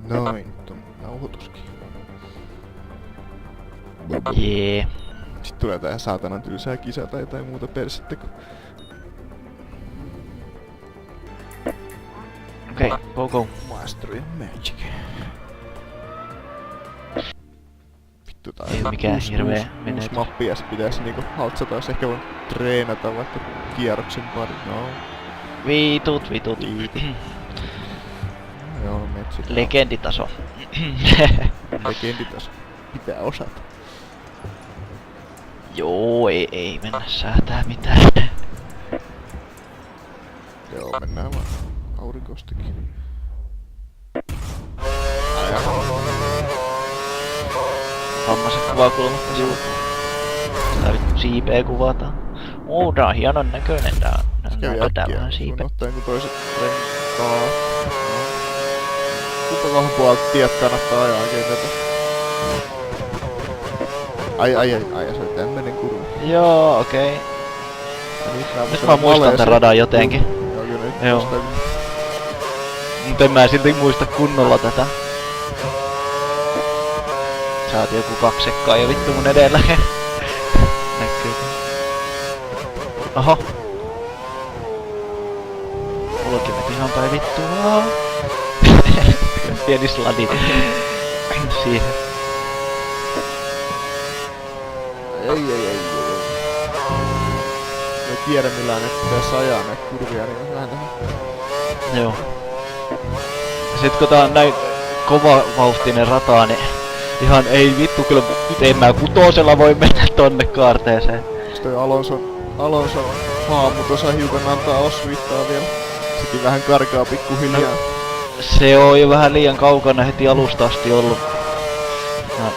Noin, nyt on nauhoituskin. Jee. Sitten tulee tää saatanan tylsää kisaa tai jotain muuta persettä, kun... Okei, go go. Mastery of Magic. Vittu tää Ei mikään hirveä uusi menetys. mappi ja sit pitäis niinku haltsata, jos ehkä voi treenata vaikka kierroksen pari. No. Vitut. Joo, metsi. Legenditaso. Legenditaso. Pitää osata. Joo, ei mennä säätää mitään. Joo, mennään vaan aurinkostakin. Vammaset kuvakulmat sivuut. Tää vittu siipeä kuvataan. Tää on hienon näköinen tää. Kävi Näytetään äkkiä. vähän Sun siipeä. ottaa joku toiset renkaat. Kumpakohan puolta tiet kannattaa ajaa oikein tätä? Ai, se oli tämmönen kurva. Joo, okei. Ja Nyt mä muistan tän radan jotenkin. Joo, kyllä nyt Joo. muistan. Mut en mä silti muista kunnolla tätä. Saati joku 2 sekkaa jo vittu mun edellä. Näkyy. Oho. Ulkimet ihan päin vittua. Pieni sladi. Siihen. Ei. Mä tiedän millään ne pitäis ajaa näitä kurvia, niin on vähän Joo. Sit kun tää on näin kovavauhtinen rata, niin ihan ei vittu kyllä, en mä kutosella voi mennä tonne kaarteeseen. Sitten toi Alonso haamu tuossa hiukan antaa osviittaa vielä. Sekin vähän karkaa pikkuhiljaa. Se on jo vähän liian kaukana heti alusta asti ollut. Mä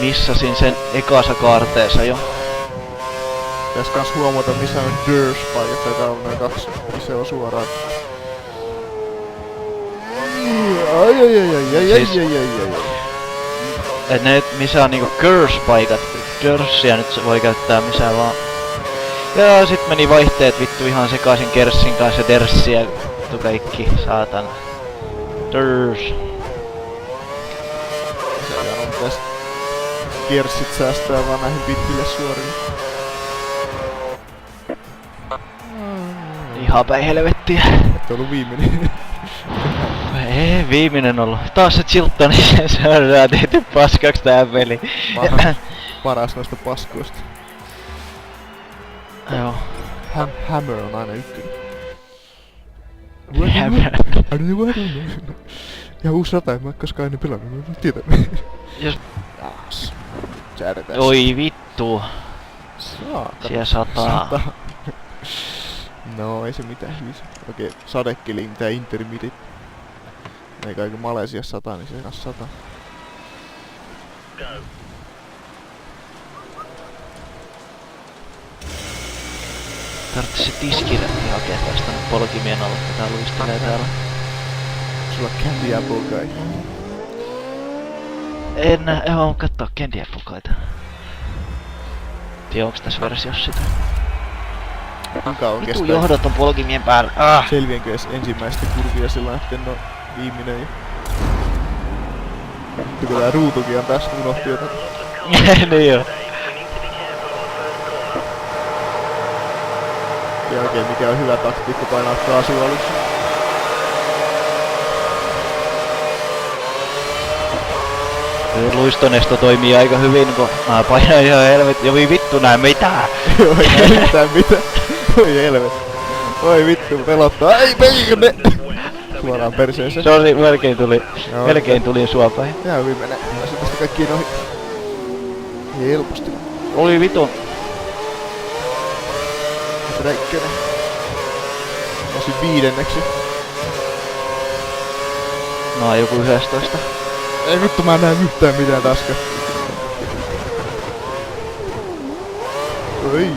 missasin sen ekassa kaarteessa jo. Pitäis kans huomata missä on Durs-paikat, taitaa olla noin 2 isoa suoraan. Ai. Et ne missä on niinku curse-paikat. Cursia nyt se voi käyttää missä vaan. Ja sit meni vaihteet vittu ihan sekaisin Kerssin kanssa ja Derssiä. Vittu kaikki, saatana. Durs. Se on tästä kiersit säästää vaan näihin pitkille suorille. Ihan päin helvettiä. Et ollu viimeinen. Ei viimeinen ollut. Taas se Chilton, niin se on tehty paskaksi tää peli. Paras noista paskoista. Joo. Hammer on aina ykkönen. Hammer. Ja uusi rata, en mä koskaan ennen pelannut, mä en tiedä. Jos... Taas. Säädetään. Oi vittu. Saatana. Siellä sataa. No ei se mitään hyvissä. Okei, sadekeli mitään intermidit. Eikä aika Malesiassa sataa, niin se kanssa sataa. Tarvitsis se tiskirätti hakea tästä nyt polkimien alle, kun tää luistelee täällä. Sulla Candy Apple kai. En nää, joo, kattoo Candy Applecaita. Tiedä onks tässä versiossa sitä. Kuinka on Vitu kestää? johdot on polkimien päällä. Selviänkö edes ensimmäistä kurvia sillä että en oo viimeinen jo. Vittu kun tää ruutukin on tässä unohti jotain. Niin joo. Ja oikein mikä on hyvä taktiikka painaa kaasua alussa. Luistonesto toimii aika hyvin, kun mä painan ihan helvet. Jo vittu näe mitään. Joo, ei näe yhtään mitään. Oi helvet. Oi vittu, pelottaa. Ei peikone! Suoraan perseeseen. Se oli, Joo, melkein tuli sua päin. Ihan hyvin menee. Mä pääsin tästä kaikkiin ohi. Helposti. Oli vitu. Räikkönen. Pääsin viidenneksi. No joku 11. Ei vittu mä en näe yhtään mitään taska. Oi.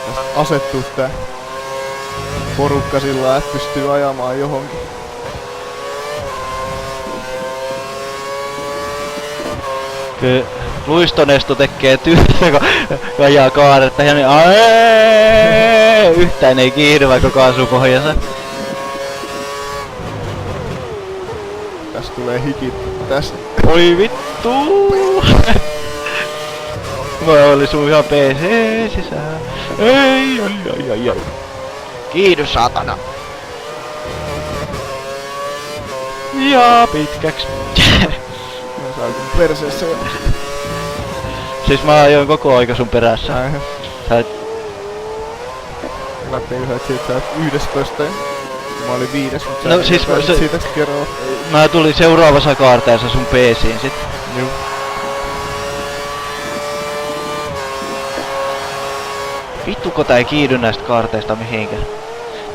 Tästä asettuu tää porukka sillä että pystyy ajamaan johonkin. Kyllä luistonesto tekee tyhjää, kun ajaa kaaretta ja niin yhtä yhtään ei kiihdy vaikka kaasu pohjassa. Tästä tulee hikit. Tästä. Oi vittu! Mä oli sun ihan PC sisään. Ai. Kiihdy saatana. Ja pitkäks. Mä saan perseessä jo. Siis mä ajoin koko aika sun perässä. Näinhän. Sä et... Mä tein yhä, että sä oot 11. Mä olin 5, mutta No sä siis pääsit siitä kerralla. Mä tulin seuraavassa kaarteessa sun PC:iin sit. Juu. Vittuko tää ei kiihdy näistä kaarteista mihinkään.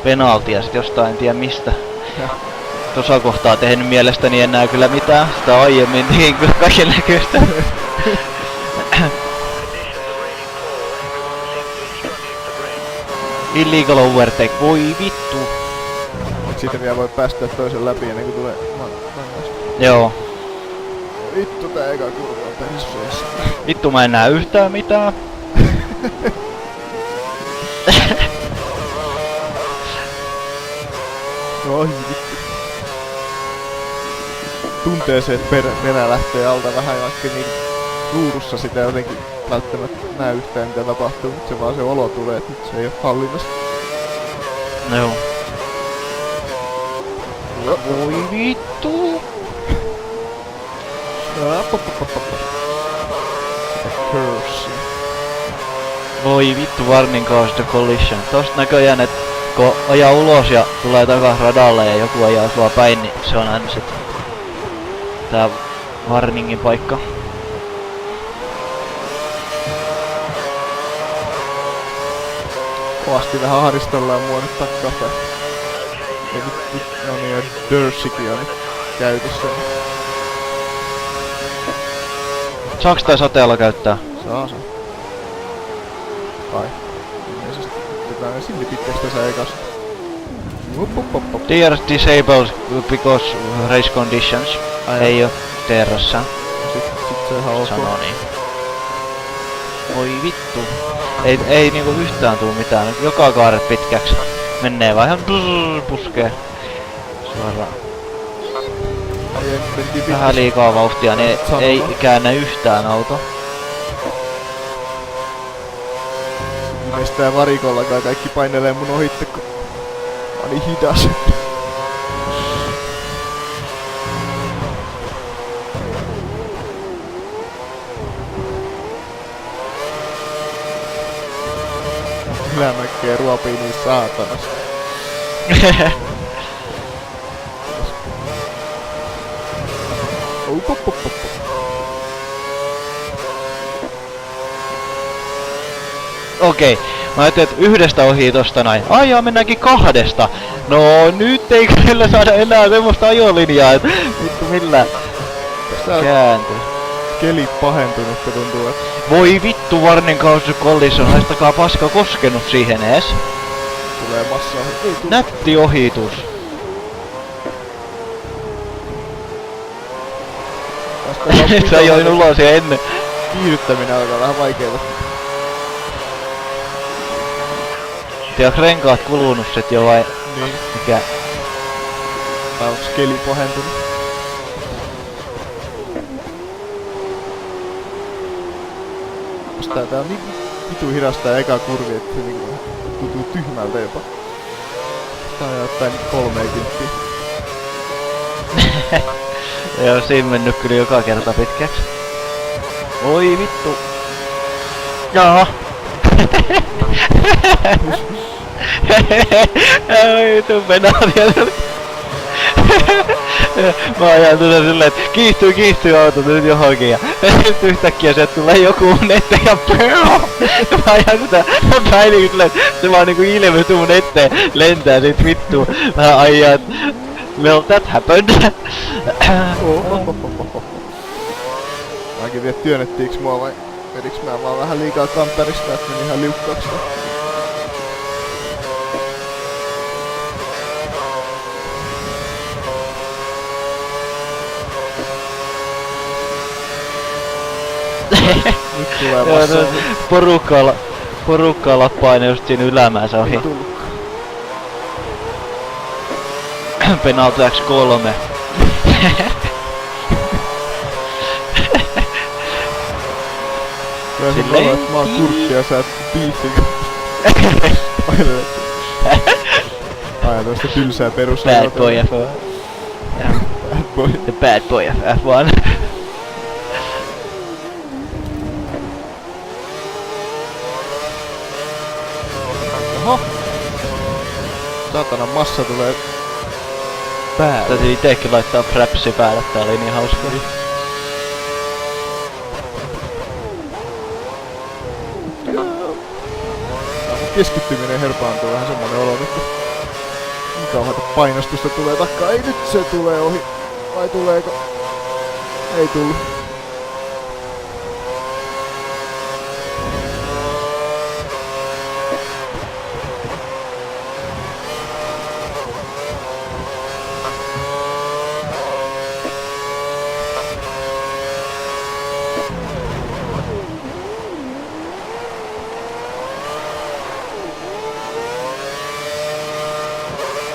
Penaltia sit jostain en tiedä mistä. Ja. Tossa kohtaa tehnyt mielestäni enää kyllä mitään. Sitä aiemmin tein kyllä kaiken näköistä. Illegal overtake, voi vittu. Et siitä vielä voi päästä toisen läpi ennen kuin tulee rangaistus. Joo. Vittu tää eka kurva on perseessä. Vittu mä en näe yhtään mitään. No vittu. Tuntee se, että nenä lähtee alta vähän, vaikka niin ruudussa sitä jotenkin välttämättä näe yhtään mitä tapahtuu, mutta se vaan se olo tulee, että nyt se ei oo hallinnassa. Joo. Voi vittu. Curse. Voi vittu, warning caused the collision. Tosta näköjään, et kun ajaa ulos ja tulee takas radalle ja joku ajaa sua päin, niin se on aina sit tää warningin paikka. Kovasti vähän ahdistellaan mua nyt takkapäin. Ja nyt no niin, ja Dursikin on käytössä. Saaks tää sateella käyttää? Saa. Kai. Ilmeisesti. Otetaan ne sinne pitkästä tässä ekas. TR disabled because race conditions. Ai Ei oo TR:ssä. Sit se ihan ok. Sano niin. Voi vittu. Ei niinku yhtään tuu mitään. Joka kaaret pitkäks. Menee vaan ihan puskee. Suoraan. Vähän liikaa vauhtia, niin ei käännä yhtään auto. Mistään varikollakaan kaikki painelee mun ohitte, kun mä oon niin hidas. Ylämäkkeä ruopii niin saatanasti. Okei, mä ajattelin, että yhdestä ohi tosta näin. Ai jaa, mennäänkin kahdesta. No nyt ei kyllä saada enää semmoista ajolinjaa, et vittu millään kääntyy. Keli pahentunut, kun tuntuu, että... Voi vittu, warning caused collision, haistakaa paska koskenut siihen ees. Tulee massaa. Ei tuu. Nätti ohitus. Sä ajoin ulos ja ennen. Kiihdyttäminen alkaa vähän vaikeeta. Tiedätkö renkaat kulunut sit jo vai Niin. mikä? Tai onks keli pahentunut? Tää on niin vitu hidasta eka kurvi, että se niinku tuntuu tyhmältä jopa. Tää on jotain 30. Joo, siinä mennyt kyllä joka kerta pitkäksi. Oi vittu. Jaa. Oi vittu penaalia. Mä ajan tuossa silleen, että kiihtyy auto nyt johonkin ja nyt yhtäkkiä sieltä tulee joku mun eteen ja mä ajan sitä päin silleen, se vaan niinku ilmestyy mun eteen, lentää sit vittuun. Mä ajan, että well that happened. Mäkin vielä työnnettiinkö mua vai vediks mä vaan vähän liikaa kamperista, että meni ihan liukkaaksi. Nyt tulee Porukkaa lappaa aina just siinä ylämäessä ohi. Ei tullutkaan. Penalty X3. Kyllä sun Silleen olo, että mä oon kurtti ja sä oot biisin. Aina tosta tylsää perusajaa. Bad boy F1. Bad boy. The bad boy of F1. Oho! Saatana massa tulee päälle. Täytyy itekin laittaa frapsi päälle, tää oli niin hauska. Keskittyminen herpaantuu vähän semmonen olo nyt. Niin kauheata painostusta tulee takkaa. Ei nyt se tulee ohi. Vai tuleeko? Ei tullu.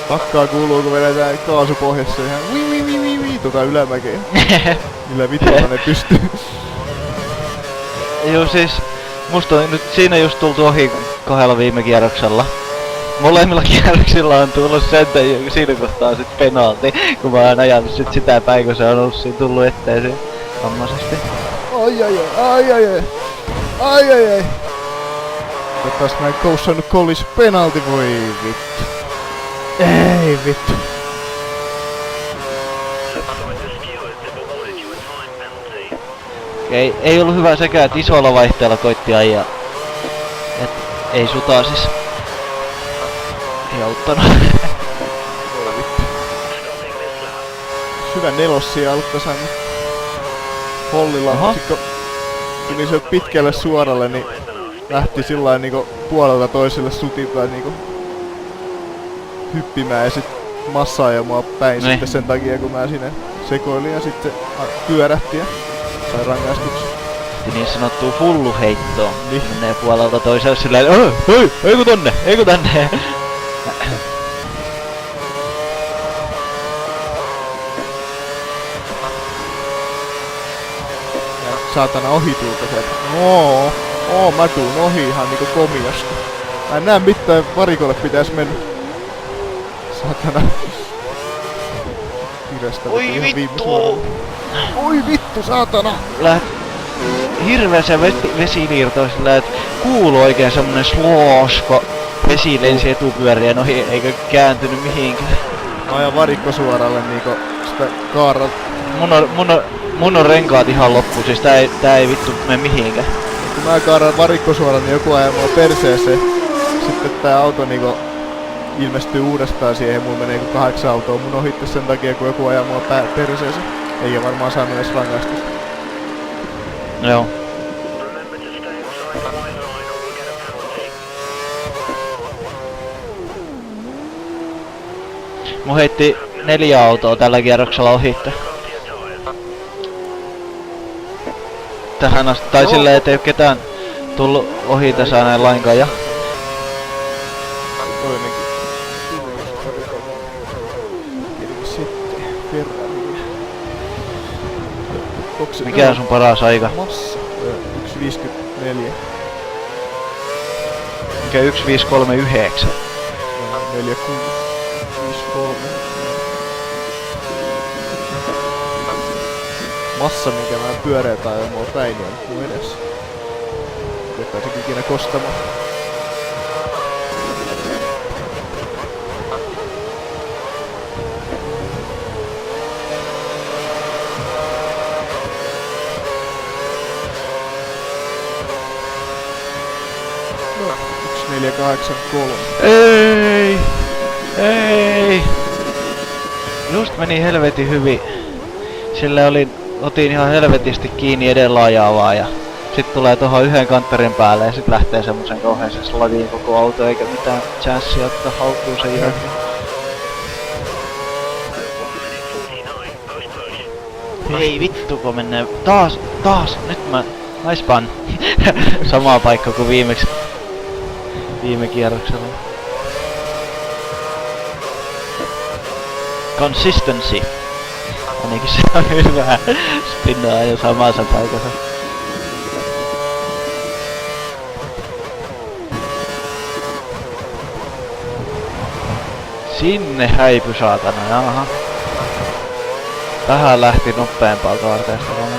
Takkaa kuuluu, kun vedetään kaasupohjassa ihan wii ylämäkeä. Millä vitulla ne pystyy. Joo siis, musta on nyt siinä just tultu ohi 2 viime kierroksella. Molemmilla kierroksilla on tullut sen siinä kohtaa sit penalti, kun mä oon ajanut sit sitä päin, kun se on ollut siinä tullut eteen vammaisesti. Ai. Taas mä en koussannut kollis penalti, voi vittu. Ei vittu. Ei ollut hyvä sekään, että isolla vaihteella koitti ajaa. Et ei sutaa siis. Ei auttanut. Voi vittu. Syvä nelossia alutta saanut hollilla. Sitten kun tuli se pitkälle suoralle, niin lähti sillain niinku puolelta toiselle sutilta niinku hyppimään ja sit massa ajoi mua päin sitten sen takia, kun mä sinne sekoilin ja sitten pyörähti ja sai rangaistuksen. Niin sanottuu fulluheittoa. Niin. Menee puolelta toiselle silleen, eiku tänne. Ja saatana ohituuko se, mä tuun ohi ihan niinku komiasta. Mä en näe mitään, varikolle pitäis mennä. Saatana. Oi vittu! Oi vittu, saatana! Hirveä se vesiliirto sillä, että kuuluu oikein semmonen sloosh, kun vesi lensi etupyörien ohi eikä kääntynyt mihinkään. Mä ajan varikkosuoralle niinku sitä kaarra. Mun on renkaat ihan loppu, siis tää ei vittu mene mihinkään. Kun mä kaaran varikkosuoralle, niin joku ajaa mua perseeseen. Sitten tää auto niinku ilmestyy uudestaan siihen, mulla menee 8 autoa mun ohitte sen takia, kun joku ajaa mua perseeseen. Eikä varmaan saanut edes rangaistusta. Joo. Mun heitti 4 autoa tällä kierroksella ohitte. Tähän asti, tai silleen, ettei oo ketään tullut ohi tässä näin lainkaan ja... Toinenkin. Sitten Ferrari. Mikä on sun paras aika? Massa. 1.54. Mikä 1.539? 4.6.53. Massa, minkä mä pyöreä tai mua päin, niin on mun edessä. Jättäisikin ikinä kostamaan. No, 1.483. Ei! Just meni helvetin hyvin. Sillä otin ihan helvetisti kiinni edellä ajavaa ja sit tulee tohon yhden kantterin päälle ja sit lähtee semmosen kauheeseen slagiin koko auto eikä mitään chanssia ottaa haltuun sen jälkeen. Ei vittu kun menee taas, nyt mä naispan. Samaa paikka kuin viime kierroksella. Consistency. Ainakin se on hyvä. Spinnaa jo samassa paikassa. Sinne häipy saatana, jaha. Vähän lähti nopeampaa kaarteesta vaan.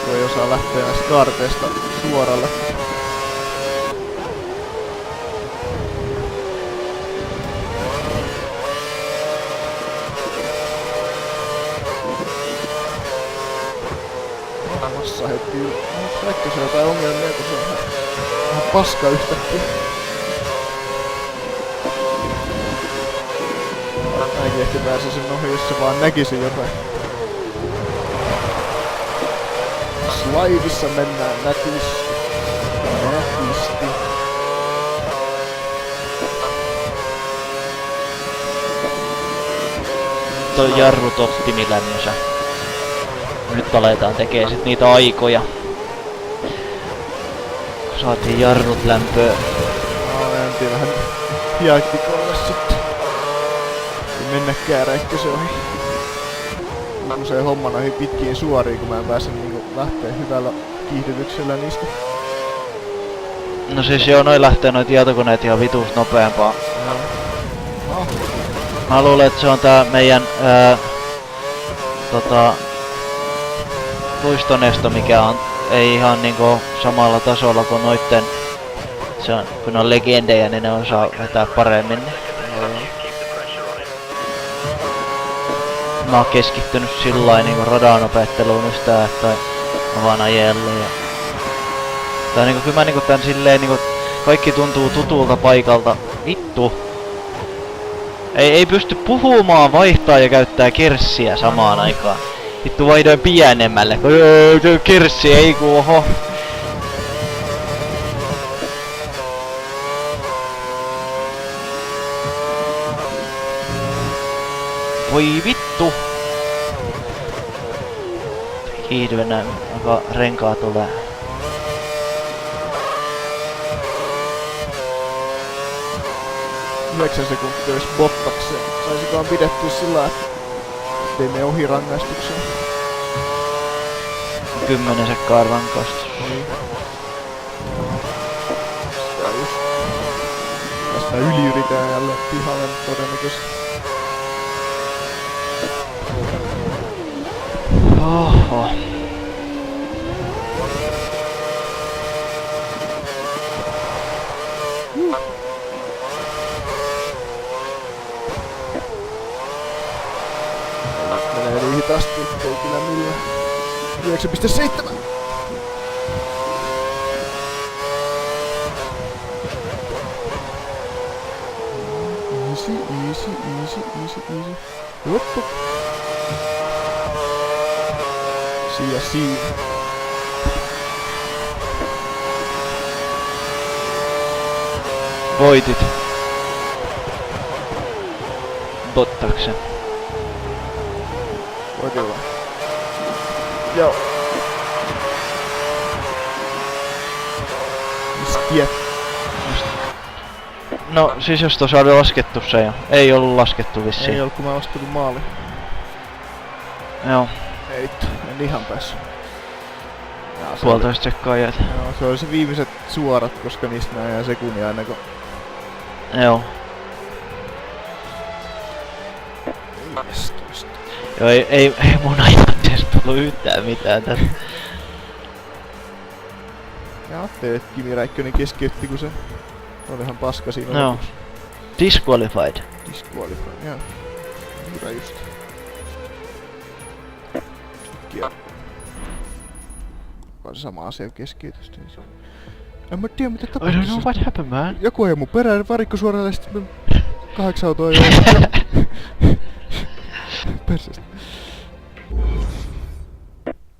Kun ei osaa lähteä näistä kaarteista suoralle. Massa heti. Ehkä se on jotain ongelmia, kun se on vähän paska yhtäkkiä. Mäkin ehkä pääsisin ohi, jos se vaan näkisi jotain. Slaidissa mennään nätisti. Nätisti. Toi jarrut optimilämmössä. Nyt aletaan tekee sit niitä aikoja. Kun saatiin jarrut lämpöä. Mentiin vähän hiektikolle sitten. Ei mennäkään räikkösen ohi. Usein homma noihin pitkiin suoriin, kun mä en pääse niinku lähtee hyvällä kiihdytyksellä niistä. No siis joo, noi lähtee noi tietokoneet ihan vituus nopeampaa. No. Mä luulen, että se on tää meidän luistonesto, mikä on ei ihan niinku samalla tasolla kuin noitten. Se on, kun ne on legendejä, niin ne osaa vetää paremmin. Mä oon keskittynyt sillain niinku radan opetteluun yhtään, että mä vaan ajellut ja... Tai niinku kyllä mä niinku tän silleen niinku... Kaikki tuntuu tutulta paikalta. Vittu! Ei pysty puhumaan, vaihtaa ja käyttää kerssiä samaan aikaan. Vittu vaihdoin pienemmälle, kun kerssi ei ku oho. Voi vittu! Kiihdyin näin, aika renkaa tulee. Yhdeksän sekuntia olisi Bottakseen. Saisikohan pidettyä sillä, ettei mene ohi rangaistukseen. 10 sekkaa rankaistus. Niin. Sitä just. Tästä yliyritään jälleen pihalle todennäköisesti. Oho. Menee niin hitaasti, ettei kyllä millään. 9.7. Easy. Hoppu. Siinä. Voitit. Bottaksen. Voitin vaan. Joo. Mistiä. No siis jos tuossa oli laskettu se jo. Ei ollut laskettu vissiin. Ei ollut, kun mä ostelin maali. Joo. Ei vittu, en ihan päässyt. 1,5 sekkaa jäät. Joo, se oli se viimeiset suorat, koska niistä nää jää sekunnia aina kun... Joo. 15. Joo, ei mun ajatteesta tullu yhtään mitään tästä. Ja ajattelin, että Kimi Räikkönen keskeytti, kun se oli ihan paska siinä Joo. lopuksi. Disqualified. Disqualified, joo. Hyvä just. Kiel. On se sama asia keskeytystä. En mä tiedä mitä I tapahtui. don't know what happened, man. Joku ajoi mun perään varikkosuoralle ja sit 8 autoa ajoi. Perseestä.